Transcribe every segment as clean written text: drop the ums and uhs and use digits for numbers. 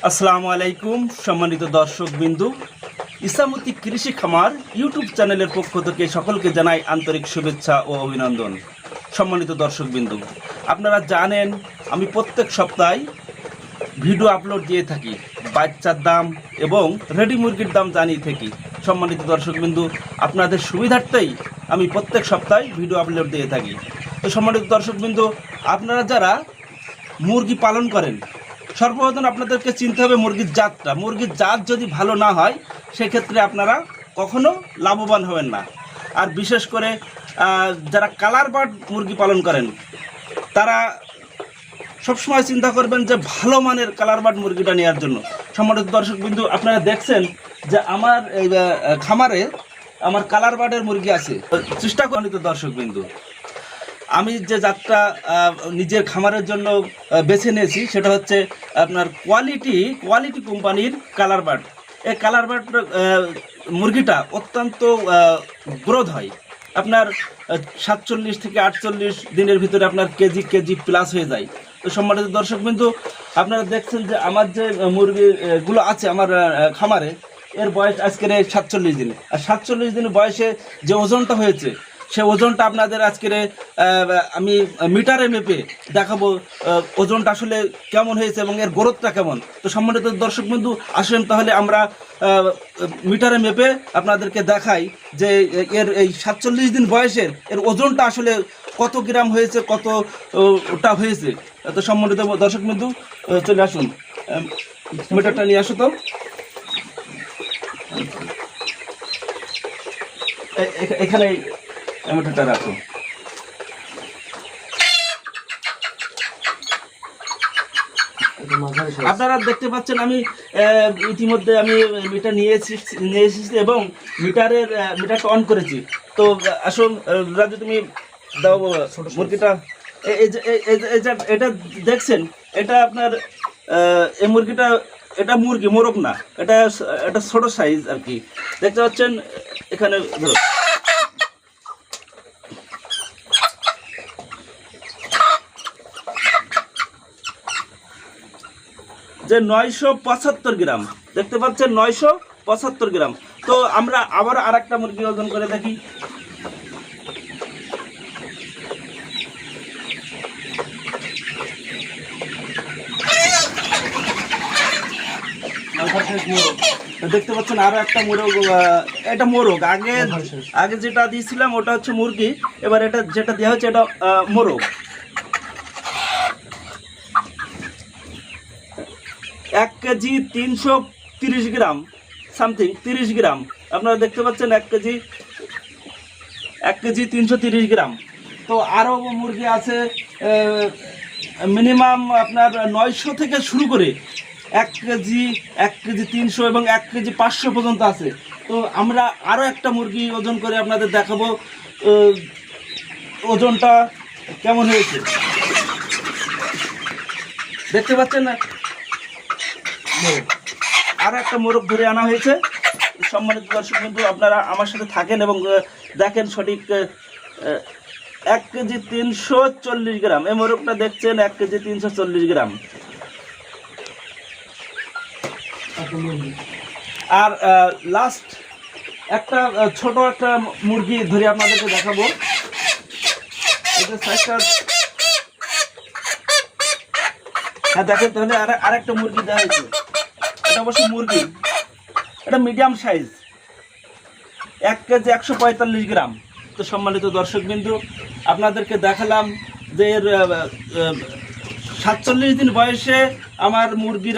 আসসালামু আলাইকুম সম্মানিত দর্শকবিন্দু, ইসামতি কৃষি খামার ইউটিউব চ্যানেলের পক্ষ থেকে সকলকে জানাই আন্তরিক শুভেচ্ছা ও অভিনন্দন। সম্মানিত দর্শকবিন্দু, আপনারা জানেন আমি প্রত্যেক সপ্তাহে ভিডিও আপলোড দিয়ে থাকি, বাচ্চার দাম এবং রেডি মুরগির দাম জানিয়ে থাকি। সম্মানিত দর্শকবিন্দু, আপনাদের সুবিধার্থেই আমি প্রত্যেক সপ্তাহে ভিডিও আপলোড দিয়ে থাকি। তো সম্মানিত দর্শকবিন্দু, আপনারা যারা মুরগি পালন করেন, সর্বপ্রথম আপনাদেরকে চিনতে হবে মুরগির জাতটা। মুরগির জাত যদি ভালো না হয় সেক্ষেত্রে আপনারা কখনো লাভবান হবেন না। আর বিশেষ করে যারা কালার বার্ড মুরগি পালন করেন তারা সবসময় চিন্তা করবেন যে ভালো মানের কালার বার্ড মুরগিটা নেওয়ার জন্য। সম্মানিত দর্শকবিন্দু, আপনারা দেখছেন যে আমার এই খামারে আমার কালার বার্ডের মুরগি আছে। চেষ্টা করেন দর্শকবিন্দু, আমি যে জাতটা নিজের খামারের জন্য বেছে নিয়েছি সেটা হচ্ছে আপনার কোয়ালিটি কোম্পানির কালার বার্ড। এই কালার বার্ড মুরগিটা অত্যন্ত গ্রোথ হয়, আপনার 47 থেকে 48 দিনের ভিতরে আপনার কেজি প্লাস হয়ে যায়। তো সম্মানিত দর্শকবিন্দু, আপনারা দেখছেন যে আমার যে মুরগিগুলো আছে আমার খামারে, এর বয়স আজকের 47 দিন। আর 47 দিন বয়সে যে ওজনটা হয়েছে সে ওজনটা আপনাদের আজকের আমি মিটারে মেপে দেখাবো ওজনটা আসলে কেমন হয়েছে এবং এর গ্রোথটা কেমন। তো সম্মানিত দর্শকবন্ধু, আসেন তাহলে আমরা মিটারে মেপে আপনাদেরকে দেখাই যে এর এই 47 দিন বয়সের এর ওজনটা আসলে কত গ্রাম হয়েছে, কতটা হয়েছে। তো সম্মানিত দর্শকবন্ধু, চলে আসুন, মিটারটা নিয়ে আসো। তো এখানে মিটারটা রাখো। আপনারা দেখতে পাচ্ছেন আমি ইতিমধ্যে আমি মিটার নিয়ে এসেছি এবং মিটারটা অন করেছি। তো আসুন রাজু, তুমি দাও মুরগিটা। এটা দেখছেন, এটা আপনার এই মুরগিটা, এটা মুরগি, মোরগ না, এটা ছোট সাইজ আর কি। দেখতে পাচ্ছেন এখানে ধরো, যে 975 গ্রাম দেখতে পাচ্ছেন, 975 গ্রাম। তো আমরা আবার আর একটা মুরগি ওজন করে দেখি। দেখতে পাচ্ছেন আরো একটা মোরগ, এটা মোরগ। আগে যেটা দিয়েছিলাম ওটা হচ্ছে মুরগি, এবার এটা যেটা দেওয়া হচ্ছে এটা মোরগ। 1 কেজি 330 গ্রাম সামথিং, 30 গ্রাম। আপনারা দেখতে পাচ্ছেন 1 কেজি 330 গ্রাম। তো আরও মুরগি আছে মিনিমাম আপনার 900 থেকে শুরু করে 1 কেজি 300 এবং 1 কেজি 500 পর্যন্ত আছে। তো আমরা আরও একটা মুরগি ওজন করে আপনাদের দেখাবো ওজনটা কেমন হয়েছে। দেখতে পাচ্ছেন না, আরও একটা মোরগ ধরে আনা হয়েছে। সম্মানিত দর্শকবন্ধু, আপনারা আমার সাথে থাকেন এবং দেখেন সঠিক 1 কেজি 340 গ্রাম এই মোরগটা দেখছেন, 1 কেজি 340 গ্রাম। আর লাস্ট একটা ছোট একটা মুরগি ধরে আপনাদেরকে দেখাবো। এটা সাইজটা, হ্যাঁ দেখেন তাহলে আরেকটা মুরগি দেওয়া হয়েছে। এটা অবশ্য মুরগি, এটা মিডিয়াম সাইজ, 1 কেজি 145 গ্রাম। তো সম্মানিত দর্শকবিন্দু, আপনাদেরকে দেখালাম যে এর 47 দিন বয়সে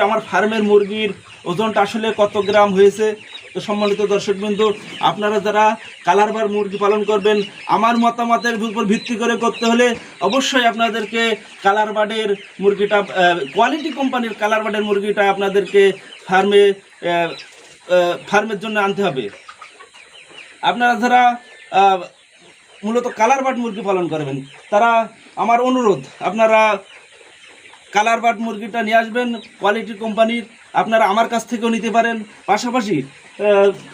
আমার ফার্মের মুরগির ওজনটা আসলে কত গ্রাম হয়েছে। তো সম্মানিত দর্শকবিন্দু, আপনারা যারা কালার বার্ড মুরগি পালন করবেন, আমার মতামতের উপর ভিত্তি করে করতে হলে অবশ্যই আপনাদেরকে কালার বার্ডের মুরগিটা, কোয়ালিটি কোম্পানির কালার বার্ডের মুরগিটা আপনাদেরকে ফার্মের জন্য আনতে হবে। আপনারা যারা মূলত কালার বার্ড মুরগি পালন করবেন তারা আমার অনুরোধ, আপনারা কালার বার্ড মুরগিটা নিয়ে আসবেন কোয়ালিটি কোম্পানির, আপনারা আমার কাছ থেকেও নিতে পারেন। পাশাপাশি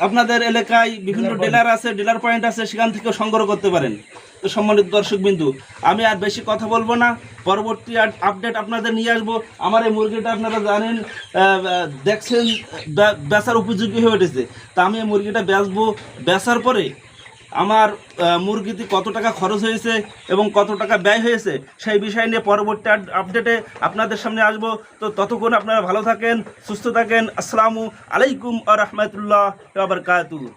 আপনাদের এলাকায় বিভিন্ন ডিলার আছে, ডিলার পয়েন্ট আছে, সেখান থেকেও সংগ্রহ করতে পারেন। তো সম্মানিত দর্শকবিন্দু, আমি আর বেশি কথা বলবো না, পরবর্তী আপডেট আপনাদের নিয়ে আসবো। আমার এই মুরগিটা আপনারা জানেন, দেখছেন বেচার উপযোগী হয়ে উঠেছে। তা আমি এই মুরগিটা বেচবো, বেচার পরে আমার মুরগিতে কত টাকা খরচ হয়েছে এবং কত টাকা ব্যয় হয়েছে সেই বিষয় নিয়ে পরবর্তী আপডেটে আপনাদের সামনে আসবো। তো ততক্ষণ আপনারা ভালো থাকেন, সুস্থ থাকেন। আসসালামু আলাইকুম ওয়া রাহমাতুল্লাহি ওয়া বারাকাতুহু।